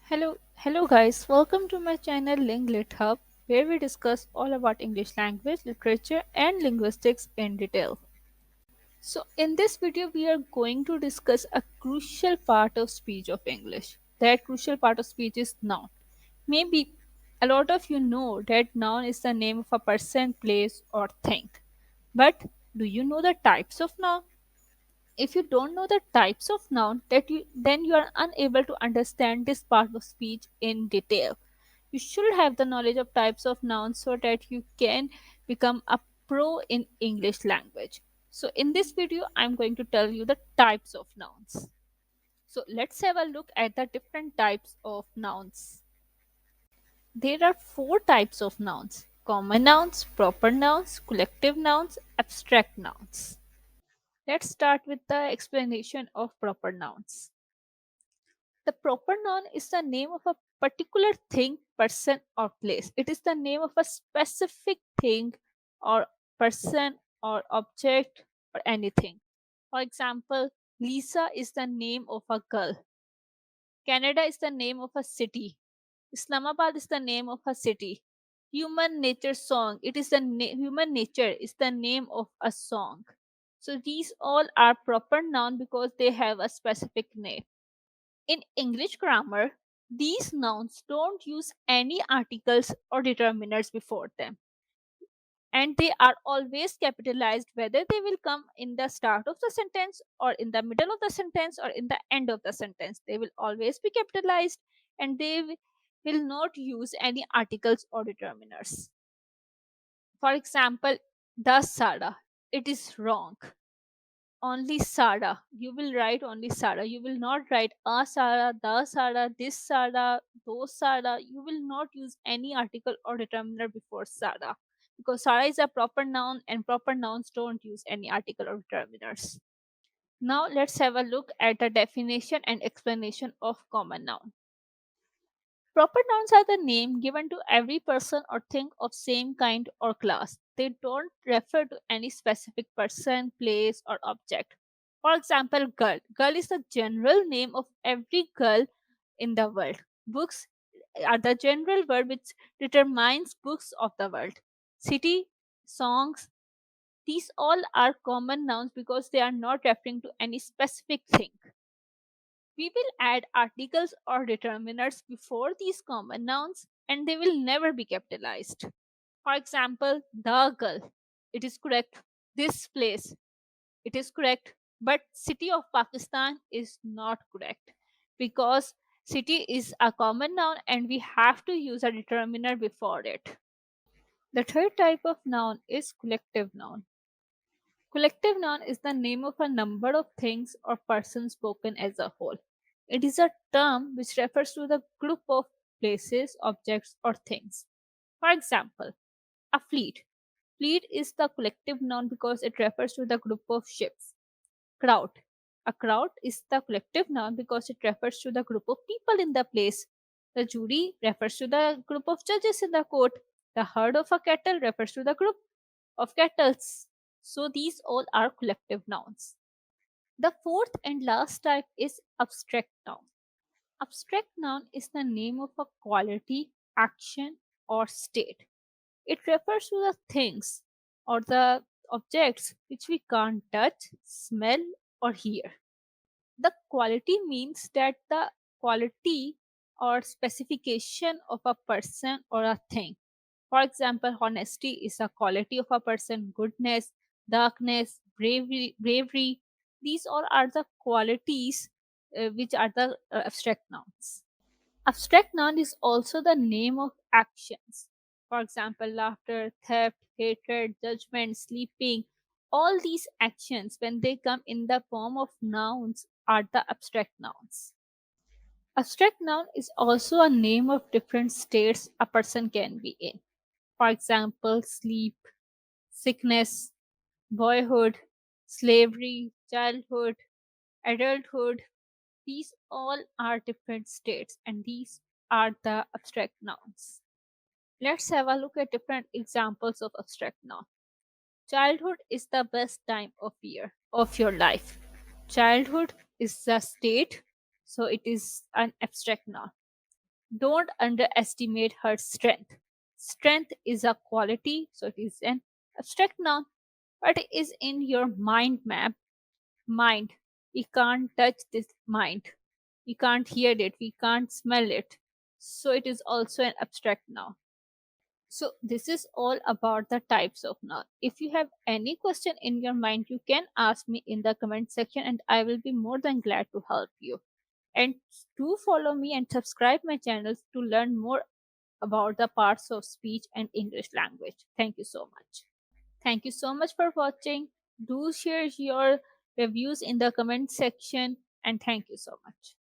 Hello guys. Welcome to my channel Linglit Hub, where we discuss all about English language, literature, and linguistics in detail. So, in this video, we are going to discuss a crucial part of speech of English. That crucial part of speech is noun. Maybe a lot of you know that noun is the name of a person, place, or thing. But do you know the types of noun? If you don't know the types of noun, then you are unable to understand this part of speech in detail. You should have the knowledge of types of nouns so that you can become a pro in English language. So in this video, I'm going to tell you the types of nouns. So let's have a look at the different types of nouns. There are four types of nouns: common nouns, proper nouns, collective nouns, abstract nouns. Let's start with the explanation of proper nouns. The proper noun is the name of a particular thing, person, or place. It is the name of a specific thing or person or object or anything. For example, Lisa is the name of a girl. Canada is the name of a city. Islamabad is the name of a city. Human nature song. It is the human nature is the name of a song. So these all are proper noun because they have a specific name. In English grammar, these nouns don't use any articles or determiners before them, and they are always capitalized whether they will come in the start of the sentence or in the middle of the sentence or in the end of the sentence. They will always be capitalized, and will not use any articles or determiners. For example, the Sada, it is wrong. Only Sada. You will write only Sada. You will not write a Sada, the Sada, this Sada, those Sada. You will not use any article or determiner before Sada because Sada is a proper noun and proper nouns don't use any article or determiners. Now let's have a look at the definition and explanation of common noun. Proper nouns are the name given to every person or thing of same kind or class. They don't refer to any specific person, place, or object. For example, girl. Girl is the general name of every girl in the world. Books are the general word which determines books of the world. City, songs, these all are common nouns because they are not referring to any specific thing. We will add articles or determiners before these common nouns and they will never be capitalized. For example, the girl. It is correct. This place. It is correct. But city of Pakistan is not correct because city is a common noun and we have to use a determiner before it. The third type of noun is collective noun. Collective noun is the name of a number of things or persons spoken as a whole. It is a term which refers to the group of places, objects, or things. For example, a fleet. Fleet is the collective noun because it refers to the group of ships. Crowd. A crowd is the collective noun because it refers to the group of people in the place. The jury refers to the group of judges in the court. The herd of a cattle refers to the group of cattle. So these all are collective nouns. The fourth and last type is abstract noun. Abstract noun is the name of a quality, action, or state. It refers to the things or the objects which we can't touch, smell, or hear. The quality means that the quality or specification of a person or a thing. For example, honesty is a quality of a person, goodness, darkness, bravery. These all are the qualities which are the abstract nouns. Abstract noun is also the name of actions. For example, laughter, theft, hatred, judgment, sleeping. All these actions, when they come in the form of nouns, are the abstract nouns. Abstract noun is also a name of different states a person can be in. For example, sleep, sickness, boyhood, slavery, childhood, adulthood. These all are different states, and these are the abstract nouns. Let's have a look at different examples of abstract noun. Childhood is the best time of year of your life. Childhood is the state, so it is an abstract noun. Don't underestimate her strength. Strength is a quality, so it is an abstract noun, but it is in your mind map. Mind. We can't touch this mind. We can't hear it. We can't smell it. So it is also an abstract noun. So this is all about the types of noun. If you have any question in your mind, you can ask me in the comment section and I will be more than glad to help you. And do follow me and subscribe my channels to learn more about the parts of speech and English language. Thank you so much. Thank you so much for watching. Do share your reviews in the comment section and thank you so much.